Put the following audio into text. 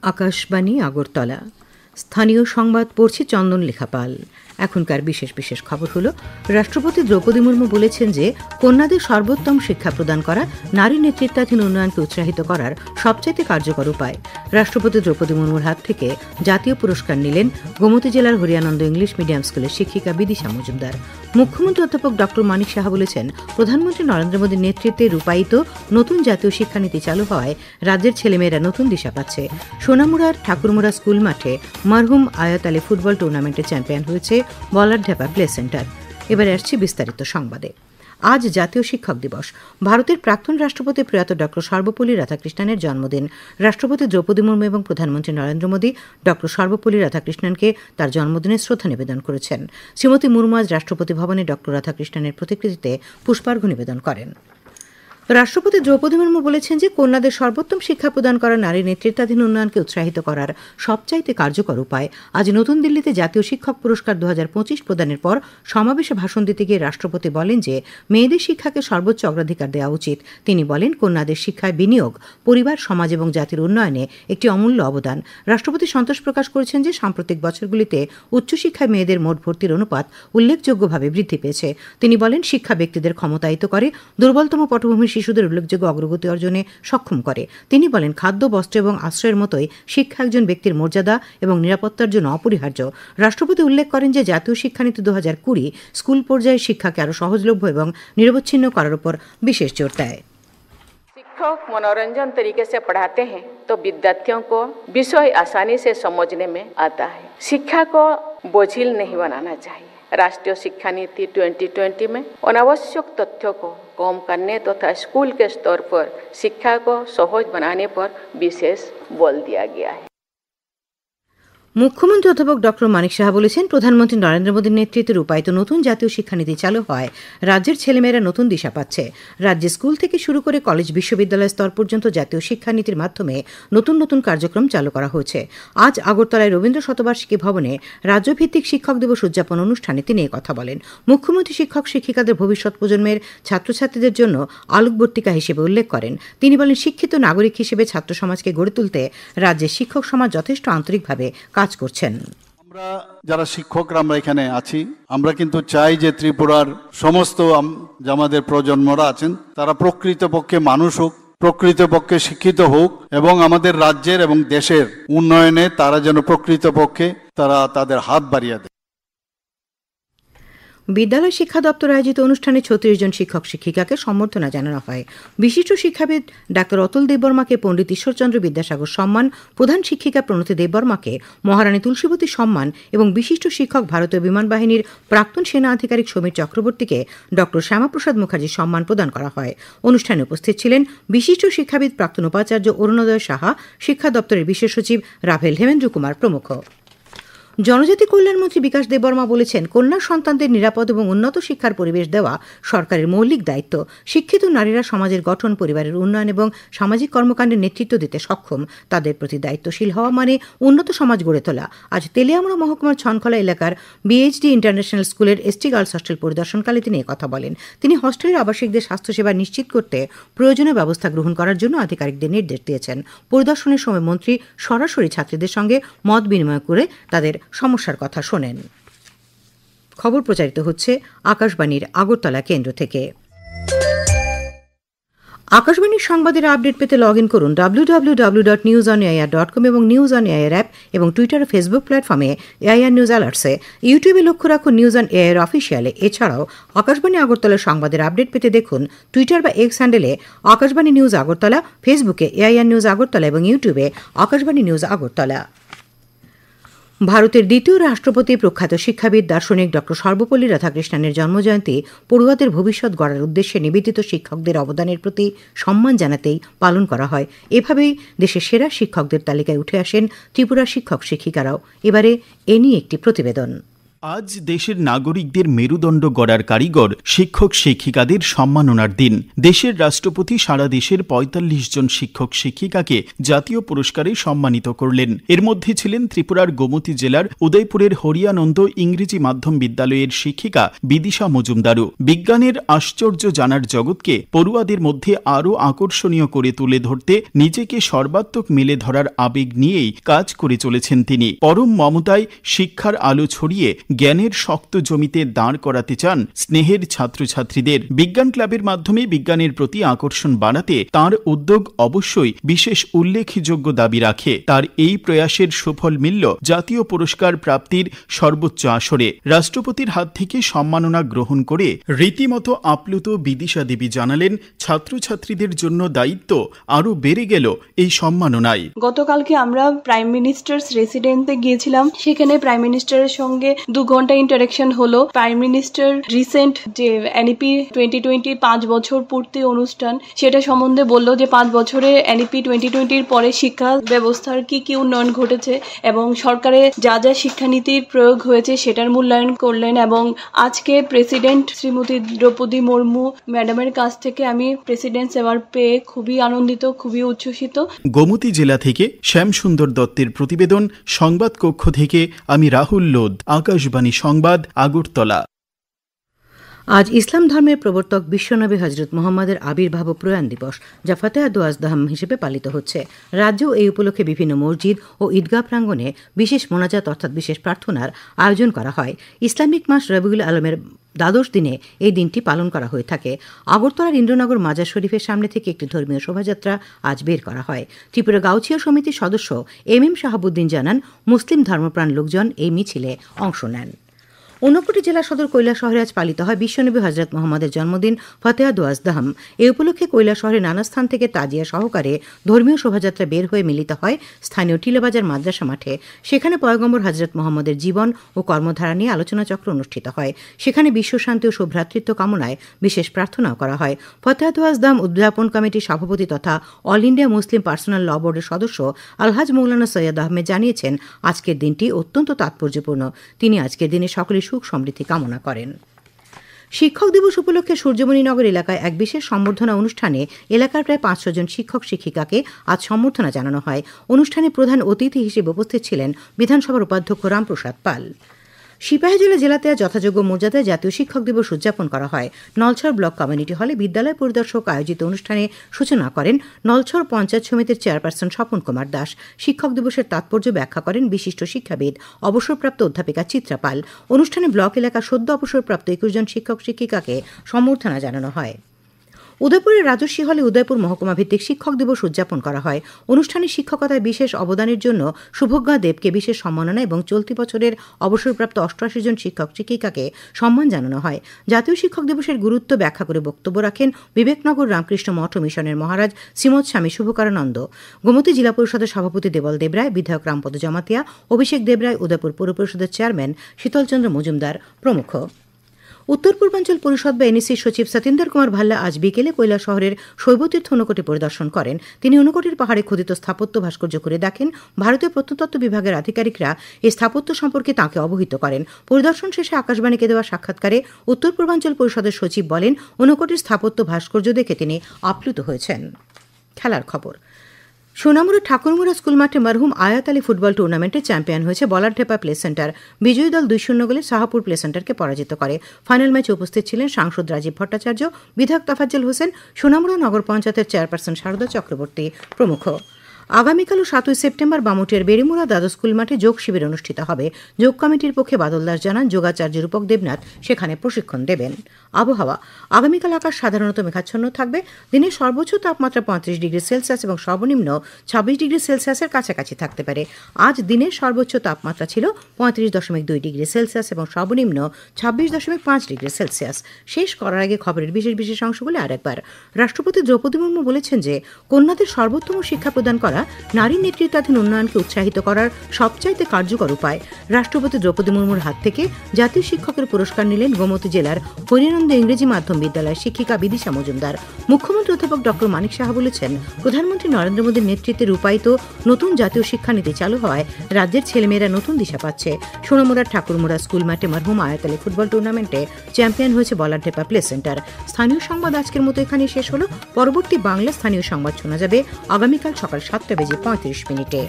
আকাশবাণী আগরতলা। স্থানীয় সংবাদ পড়ছি চন্দন লেখাপাল। এখনকার বিশেষ বিশেষ খবর হলো, রাষ্ট্রপতি দ্রৌপদী মুর্মু বলেছেন যে কন্যাদের সর্বোত্তম শিক্ষা প্রদান করা নারী নেতৃত্বাধীন উন্নয়নকে উৎসাহিত করার সবচাইতে কার্যকর উপায়। রাষ্ট্রপতি দ্রৌপদী মুর্মুর হাত থেকে জাতীয় পুরস্কার নিলেন গোমতী জেলার হরিয়ানন্দ ইংলিশ মিডিয়াম স্কুলের শিক্ষিকা বিদিশা মজুমদার। মুখ্যমন্ত্রী অধ্যাপক ডক্টর মানিক সাহা বলেছেন, প্রধানমন্ত্রী নরেন্দ্র মোদীর নেতৃত্বে রূপায়িত নতুন জাতীয় শিক্ষানীতি চালু হওয়ায় রাজ্যের ছেলেমেয়েরা নতুন দিশা পাচ্ছে। সোনামুড়ার ঠাকুরমুড়া স্কুল মাঠে মরহুম আয়াত আলী ফুটবল টুর্নামেন্টে চ্যাম্পিয়ন হয়েছে বলারঢাপা প্লে সেন্টার। এবার আসছি বিস্তারিত সংবাদে। আজ জাতীয় শিক্ষক দিবস। ভারতের প্রাক্তন রাষ্ট্রপতি প্রয়াত ডক্টর সর্বপল্লী রাধাকৃষ্ণনের জন্মদিন। রাষ্ট্রপতি দ্রৌপদী মুর্মু এবং প্রধানমন্ত্রী নরেন্দ্র মোদী ডক্টর সর্বপল্লী রাধাকৃষ্ণনকে তার জন্মদিনে শ্রদ্ধা নিবেদন করেছেন। শ্রীমতী মুর্মু আজ রাষ্ট্রপতি ভবনে ডক্টর রাধাকৃষ্ণনের প্রতিকৃতিতে পুষ্পার্ঘ্য নিবেদন করেন। রাষ্ট্রপতি দ্রৌপদী মুর্মু বলেছেন যে কন্যাদের সর্বোত্তম শিক্ষা প্রদান করা নারী নেতৃত্বাধীন উন্নয়নকে উৎসাহিত করার সবচাইতে কার্যকর উপায়। আজ নতুন দিল্লিতে জাতীয় শিক্ষক পুরস্কার 2025 প্রদানের পর সমাবেশে ভাষণ দিতে গিয়ে রাষ্ট্রপতি বলেন যে মেয়েদের শিক্ষাকে সর্বোচ্চ অগ্রাধিকার দেওয়া উচিত। তিনি বলেন, কন্যাদের শিক্ষায় বিনিয়োগ পরিবার, সমাজ এবং জাতির উন্নয়নে একটি অমূল্য অবদান। রাষ্ট্রপতি সন্তোষ প্রকাশ করেছেন যে সাম্প্রতিক বছরগুলিতে উচ্চশিক্ষায় মেয়েদের মোট ভর্তির অনুপাত উল্লেখযোগ্যভাবে বৃদ্ধি পেয়েছে। তিনি বলেন, শিক্ষা ব্যক্তিদের ক্ষমতায়িত করে, দুর্বলতম পটভূমির শিশুদের উল্লেখযোগ্য অগ্রগতি অর্জনে সক্ষম করে। তিনি বলেন, খাদ্য, বস্ত্র এবং আশ্রয়ের মতোই শিক্ষা একজন ব্যক্তির মর্যাদা এবং নিরাপত্তার জন্য অপরিহার্য। রাষ্ট্রপতি উল্লেখ করেন যে জাতীয় শিক্ষানীতি 2020 স্কুল পর্যায়ে শিক্ষাকে আরও সহজলভ্য এবং নিরবচ্ছিন্ন করার উপর বিশেষ জোর দেয়। शिक्षक मनोरंजन तरीके से पढ़ाते हैं तो विद्यार्थियों को विषय आसानी से समझने में आता है। शिक्षा को बोझिल नहीं बनाना चाहिए। राष्ट्रीय शिक्षा नीति 2020 में अनावश्यक तथ्यों को कम करने तथा स्कूल के स्तर पर शिक्षा को सहज बनाने पर विशेष बल दिया गया है। মুখ্যমন্ত্রী অধ্যাপক ডক্টর মানিক সাহা বলেছেন, প্রধানমন্ত্রী নরেন্দ্র মোদীর নেতৃত্বে রূপায়িত নতুন জাতীয় শিক্ষানীতি চালু হয় রাজ্যের ছেলেমেয়েরা নতুন দিশা পাচ্ছে। রাজ্যে স্কুল থেকে শুরু করে কলেজ, বিশ্ববিদ্যালয় স্তর পর্যন্ত জাতীয় শিক্ষানীতির মাধ্যমে নতুন নতুন কার্যক্রম চালু করা হয়েছে। আজ আগরতলায় রবীন্দ্র শতবার্ষিকী ভবনে রাজ্যভিত্তিক শিক্ষক দিবস উদযাপন অনুষ্ঠানে তিনি কথা বলেন। মুখ্যমন্ত্রী শিক্ষক শিক্ষিকাদের ভবিষ্যৎ প্রজন্মের ছাত্রছাত্রীদের জন্য আলোকবর্তিকা হিসেবে উল্লেখ করেন। তিনি বলেন, শিক্ষিত নাগরিক হিসেবে ছাত্র সমাজকে গড়ে তুলতে রাজ্যের শিক্ষক সমাজ যথেষ্ট আন্তরিকভাবে কাজ করছেন। আমরা যারা শিক্ষকরা আমরা এখানে আছি, আমরা কিন্তু চাই যে ত্রিপুরার সমস্ত আমাদের প্রজন্মরা আছেন তারা প্রকৃতপক্ষে মানুষ হোক, প্রকৃতপক্ষে শিক্ষিত হোক এবং আমাদের রাজ্যের এবং দেশের উন্নয়নে তারা যেন প্রকৃতপক্ষে তারা তাদের হাত বাড়িয়ে দেয়। বিদ্যালয় শিক্ষা দপ্তর আয়োজিত অনুষ্ঠানে 36 জন শিক্ষক শিক্ষিকাকে সম্বর্ধনা জানানো হয়। বিশিষ্ট শিক্ষাবিদ ডাক্তার অতুল দেববর্মাকে পণ্ডিত ঈশ্বরচন্দ্র বিদ্যাসাগর সম্মান, প্রধান শিক্ষিকা প্রণতি দেববর্মাকে মহারানী তুলসীবতী সম্মান এবং বিশিষ্ট শিক্ষক ভারতীয় বিমান বাহিনীর প্রাক্তন সেনা আধিকারিক সমীর চক্রবর্তীকে ডক্টর শ্যামাপ্রসাদ মুখার্জির সম্মান প্রদান করা হয়। অনুষ্ঠানে উপস্থিত ছিলেন বিশিষ্ট শিক্ষাবিদ প্রাক্তন উপাচার্য অরুণোদয় সাহা, শিক্ষা দপ্তরের বিশেষ সচিব রাভেল হেমেন্দ্র কুমার প্রমুখ। জনজাতি কল্যাণমন্ত্রী বিকাশ দেববর্মা বলেছেন, কন্যা সন্তানদের নিরাপদ এবং উন্নত শিক্ষার পরিবেশ দেওয়া সরকারের মৌলিক দায়িত্ব। শিক্ষিত নারীরা সমাজের গঠন, পরিবারের উন্নয়ন এবং সামাজিক কর্মকাণ্ডের নেতৃত্ব দিতে সক্ষম। তাদের প্রতি দায়িত্বশীল হওয়া মানে উন্নত সমাজ গড়ে তোলা। আজ তেলিয়ামুড়া মহকুমার ছনখলা এলাকার বিএইচডি ইন্টারন্যাশনাল স্কুলের এসটি গার্লস হস্টেল পরিদর্শনকালে তিনি কথা বলেন। তিনি হস্টেলের আবাসিকদের স্বাস্থ্যসেবা নিশ্চিত করতে প্রয়োজনীয় ব্যবস্থা গ্রহণ করার জন্য আধিকারিকদের নির্দেশ দিয়েছেন। পরিদর্শনের সময় মন্ত্রী সরাসরি ছাত্রীদের সঙ্গে মত বিনিময় করে তাদের সমস্যার কথা শোনেন। খবর প্রচারিত হচ্ছে আকাশবাণীর আগরতলা কেন্দ্র থেকে। আকাশবাণীর সংবাদের আপডেট পেতে লগ ইন করুন www.newsonair.com এবং নিউজ অন এআইআর অ্যাপ এবং টুইটার ও ফেসবুক প্ল্যাটফর্মে এআইআর নিউজ অ্যালার্টসে। ইউটিউবে লক্ষ্য রাখুন নিউজ অন এআইআর অফিসিয়ালে। এছাড়াও আকাশবাণী আগরতলার সংবাদের আপডেট পেতে দেখুন টুইটার বা এক্স হ্যান্ডেলে আকাশবাণী নিউজ আগরতলা, ফেসবুকে এআইআর নিউজ আগরতলা এবং ইউটিউবে আকাশবাণী নিউজ আগরতলা। ভারতের দ্বিতীয় রাষ্ট্রপতি প্রখ্যাত শিক্ষাবিদ দার্শনিক ডক্টর সর্বপল্লী রাধাকৃষ্ণনের জন্মজয়ন্তী পড়ুয়াদের ভবিষ্যৎ গড়ার উদ্দেশ্যে নিবেদিত শিক্ষকদের অবদানের প্রতি সম্মান জানাতেই পালন করা হয়। এভাবেই দেশের সেরা শিক্ষকদের তালিকায় উঠে আসেন ত্রিপুরার শিক্ষক শিক্ষিকারাও। এবারে এ নিয়ে একটি প্রতিবেদন। আজ দেশের নাগরিকদের মেরুদণ্ড গড়ার কারিগর শিক্ষক শিক্ষিকাদের সম্মাননার দিন। দেশের রাষ্ট্রপতি সারা দেশের ৪৫ জন শিক্ষক শিক্ষিকাকে জাতীয় পুরস্কারে সম্মানিত করলেন। এর মধ্যে ছিলেন ত্রিপুরার গোমতী জেলার উদয়পুরের হরিয়ানন্দ ইংরেজি মাধ্যম বিদ্যালয়ের শিক্ষিকা বিদিশা মজুমদারও। বিজ্ঞানের আশ্চর্য জানার জগৎকে পড়ুয়াদের মধ্যে আরও আকর্ষণীয় করে তুলে ধরতে নিজেকে সর্বাত্মক মেলে ধরার আবেগ নিয়েই কাজ করে চলেছেন তিনি। পরম মমতায় শিক্ষার আলো ছড়িয়ে জ্ঞানের শক্ত জমিতে দাঁড় করাতে চান স্নেহের ছাত্রছাত্রীদের। বিজ্ঞান ক্লাবের মাধ্যমে বিজ্ঞানের প্রতি আকর্ষণ বাড়াতে তাঁর উদ্যোগ অবশ্যই বিশেষ উল্লেখযোগ্য দাবি রাখে। তার এই প্রয়াসের সুফল মিলল জাতীয় পুরস্কার প্রাপ্তির সর্বোচ্চ আসরে। রাষ্ট্রপতির হাত থেকে সম্মাননা গ্রহণ করে রীতিমতো আপ্লুত বিদিশা দেবী জানালেন, ছাত্রছাত্রীদের জন্য দায়িত্ব আরও বেড়ে গেল এই সম্মাননায়। গতকালকে আমরা প্রাইম মিনিস্টার্স রেসিডেন্সে গিয়েছিলাম। সেখানে প্রাইম মিনিস্টারের সঙ্গে 2 ঘন্টা ইন্টারাকশন হলো। প্রাইম মিনিস্টার রিসেন্ট যে এনইপি 2020 5 বছর পূর্তি অনুষ্ঠান, সেটা সম্বন্ধে বললো যে 5 বছরে এনইপি 2020 পরে শিক্ষা ব্যবস্থার কি কি উন্নয়ন ঘটেছে এবং সরকারে যা যা শিক্ষানীতির প্রয়োগ হয়েছে সেটার মূল্যায়ন করলেন। এবং আজকে প্রেসিডেন্ট শ্রীমতী দ্রৌপদী মুর্মু ম্যাডামের কাছ থেকে আমি প্রেসিডেন্টস অ্যাওয়ার্ড পেয়ে খুবই আনন্দিত, খুবই উচ্ছ্বসিত। গোমতী জেলা থেকে শ্যামসুন্দর দত্তের প্রতিবেদন। সংবাদ কক্ষ থেকে আমি রাহুল লোধ, আকাশবাণী সংবাদ, আগরতলা। আজ ইসলাম ধর্মের প্রবর্তক বিশ্বনবী হজরত মোহাম্মদের আবির্ভাব ও প্রয়াণ দিবস, যা ফাতেহা দোয়াজদাহাম হিসেবে পালিত হচ্ছে। রাজ্যেও এই উপলক্ষে বিভিন্ন মসজিদ ও ঈদগাহ প্রাঙ্গণে বিশেষ মোনাজাত অর্থাৎ বিশেষ প্রার্থনার আয়োজন করা হয়। ইসলামিক মাস রবিউল আলমের দ্বাদশ দিনে এই দিনটি পালন করা হয়ে থাকে। আগরতলার ইন্দ্রনগর মাজার শরীফের সামনে থেকে একটি ধর্মীয় শোভাযাত্রা আজ বের করা হয়। ত্রিপুরা গাউছিয়া সমিতির সদস্য এম শাহাবুদ্দিন জানান, মুসলিম ধর্মপ্রাণ লোকজন এই মিছিলে অংশ নেন। ঊনকোটি জেলা সদর কৈলাসহরে আজ পালিত হয় বিশ্বনবী হজরত মোহাম্মদের জন্মদিন ফাতেহা দোয়াজদাহাম। এই উপলক্ষে কৈলাসহরে নানা স্থান থেকে তাজিয়া সহকারে ধর্মীয় শোভাযাত্রা বের হয়ে মিলিত হয় স্থানীয় টিলাবাজার মাদ্রাসা মাঠে। সেখানে পয়গম্বর হজরত মোহাম্মদের জীবন ও কর্মধারা নিয়ে আলোচনা চক্র অনুষ্ঠিত হয়। সেখানে বিশ্বশান্তি ও সৌভ্রাতৃত্ব কামনায় বিশেষ প্রার্থনাও করা হয়। ফাতেহা দোয়াজদাহাম উদযাপন কমিটির সভাপতি তথা অল ইন্ডিয়া মুসলিম পার্সোনাল ল বোর্ডের সদস্য আলহাজ মৌলানা সৈয়দ আহমেদ জানিয়েছেন, আজকের দিনটি অত্যন্ত তাৎপর্যপূর্ণ। তিনি আজকের দিনে সকলের সুখ সমৃদ্ধি কামনা করেন। শিক্ষক দিবস উপলক্ষে সূর্যমণিনগর এলাকায় এক বিশেষ সম্বর্ধনা অনুষ্ঠানে এলাকার প্রায় 500 জন শিক্ষক শিক্ষিকাকে আজ সম্বর্ধনা জানানো হয়। অনুষ্ঠানে প্রধান অতিথি হিসেবে উপস্থিত ছিলেন বিধানসভার উপাধ্যক্ষ রামপ্রসাদ পাল। সিপাহীজলা জেলাতে আজ যথাযোগ্য মর্যাদায় জাতীয় শিক্ষক দিবস উদযাপন করা হয়। নলছড় ব্লক কমিউনিটি হলে বিদ্যালয় পরিদর্শক আয়োজিত অনুষ্ঠানে সূচনা করেন নলছড় পঞ্চায়েত সমিতির চেয়ারপারসন স্বপন কুমার দাস। শিক্ষক দিবসের তাৎপর্য ব্যাখ্যা করেন বিশিষ্ট শিক্ষাবিদ অবসরপ্রাপ্ত অধ্যাপিকা চিত্রা পাল। অনুষ্ঠানে ব্লক এলাকা সদ্য অবসরপ্রাপ্ত 21 জন শিক্ষক শিক্ষিকাকে সম্বর্ধনা জানানো হয়। উদয়পুরের রাজস্বী হলে উদয়পুর মহকুমা ভিত্তিক শিক্ষক দিবস উদযাপন করা হয়। অনুষ্ঠানে শিক্ষকতায় বিশেষ অবদানের জন্য শুভজ্ঞা দেবকে বিশেষ সম্মাননা এবং চলতি বছরের অবসরপ্রাপ্ত 88 জন শিক্ষক শিক্ষিকাকে সম্মান জানানো হয়। জাতীয় শিক্ষক দিবসের গুরুত্ব ব্যাখ্যা করে বক্তব্য রাখেন বিবেকনগর রামকৃষ্ণ মঠ ও মিশনের মহারাজ শ্রীমৎ স্বামী শুভকারানন্দ। গোমতী জেলা পরিষদের সভাপতি দেবল দেবরায়, বিধায়ক রামপদ জমাতিয়া, অভিষেক দেবরায়, উদয়পুর পৌর পরিষদের চেয়ারম্যান শীতলচন্দ্র মজুমদার প্রমুখ। উত্তর পূর্বাঞ্চল পরিষদ বা এনইসির সচিব সতীন্দর কুমার ভাল্লা আজ বিকেলে কৈলাসহরের শৈবতীর্থ ঊনকোটি পরিদর্শন করেন। তিনি ঊনকোটির পাহাড়ে খোদিত স্থাপত্য ভাস্কর্য করে দেখেন। ভারতীয় প্রত্নতত্ত্ব বিভাগের আধিকারিকরা এই স্থাপত্য সম্পর্কে তাঁকে অবহিত করেন। পরিদর্শন শেষে আকাশবাণীকে দেওয়া সাক্ষাৎকারে উত্তর পূর্বাঞ্চল পরিষদের সচিব বলেন, ঊনকোটির স্থাপত্য ভাস্কর্য দেখে তিনি আপ্লুত হয়েছেন। খেলার খবর। সোনামুড়া ঠাকুরমুড়া স্কুল মাঠে মরহুম আয়াত আলী ফুটবল টুর্নামেন্টে চ্যাম্পিয়ন হয়েছে বলারঢেপা প্লে সেন্টার। বিজয়ী দল 2-0 গোলে শাহপুর প্লে সেন্টারকে পরাজিত করে। ফাইনাল ম্যাচে উপস্থিত ছিলেন সাংসদ রাজীব ভট্টাচার্য, বিধায়ক তোফাজ্জল হোসেন, সোনামুড়া নগর পঞ্চায়েতের চেয়ারপারসন শারদা চক্রবর্তী প্রমুখ। আগামীকাল 7 সেপ্টেম্বর বামুটিয়ার বেড়িমুড়া দ্বাদশ স্কুল মাঠে যোগ শিবির অনুষ্ঠিত হবে। যোগ কমিটির পক্ষে বাদল দাস জানান, যোগাচার্য রূপক দেবনাথ সেখানে প্রশিক্ষণ দেবেন। আবহাওয়া। আগামীকাল আকাশ সাধারণত মেঘাচ্ছন্ন থাকবে। দিনের সর্বোচ্চ তাপমাত্রা 35 ডিগ্রি সেলসিয়াস এবং সর্বনিম্ন 26 ডিগ্রি সেলসিয়াসের কাছাকাছি থাকতে পারে। আজ দিনের সর্বোচ্চ তাপমাত্রা ছিল 35.2 ডিগ্রি সেলসিয়াস এবং সর্বনিম্ন 26.5 ডিগ্রি সেলসিয়াস। শেষ করার আগে খবরের বিশেষ অংশগুলি আরেকবার। রাষ্ট্রপতি দ্রৌপদী মুর্মু বলেছেন যে, কন্যাদের সর্বোত্তম শিক্ষা প্রদান করা নারী নেতৃত্বাধীন উন্নয়নকে উৎসাহিত করার সবচাইতে কার্যকর উপায়। রাষ্ট্রপতি দ্রৌপদী মুর্মুর হাত থেকে জাতীয় শিক্ষকের পুরস্কার নিলেন গোমতী জেলার হরিনন্দ ইংরেজি মাধ্যম বিদ্যালয়ের শিক্ষিকা বিদিশা মজুমদার। মুখ্যমন্ত্রী অধ্যাপক ডক্টর মানিক সাহা বলেছেন, প্রধানমন্ত্রী নরেন্দ্র মোদীর নেতৃত্বে রূপায়িত নতুন জাতীয় শিক্ষানীতি চালু হওয়ায় রাজ্যের ছেলেমেয়েরা নতুন দিশা পাচ্ছে। সোনামুড়ার ঠাকুরমুড়া স্কুল মাঠে মরহুম আয়াতলে ফুটবল টুর্নামেন্টে চ্যাম্পিয়ন হয়েছে বলারঢেপা প্লে সেন্টার। স্থানীয় সংবাদ আজকের মতো এখানে শেষ হলো। পরবর্তী বাংলা স্থানীয় সংবাদ শোনা যাবে আগামীকাল সকাল 7:35 মিনিটে।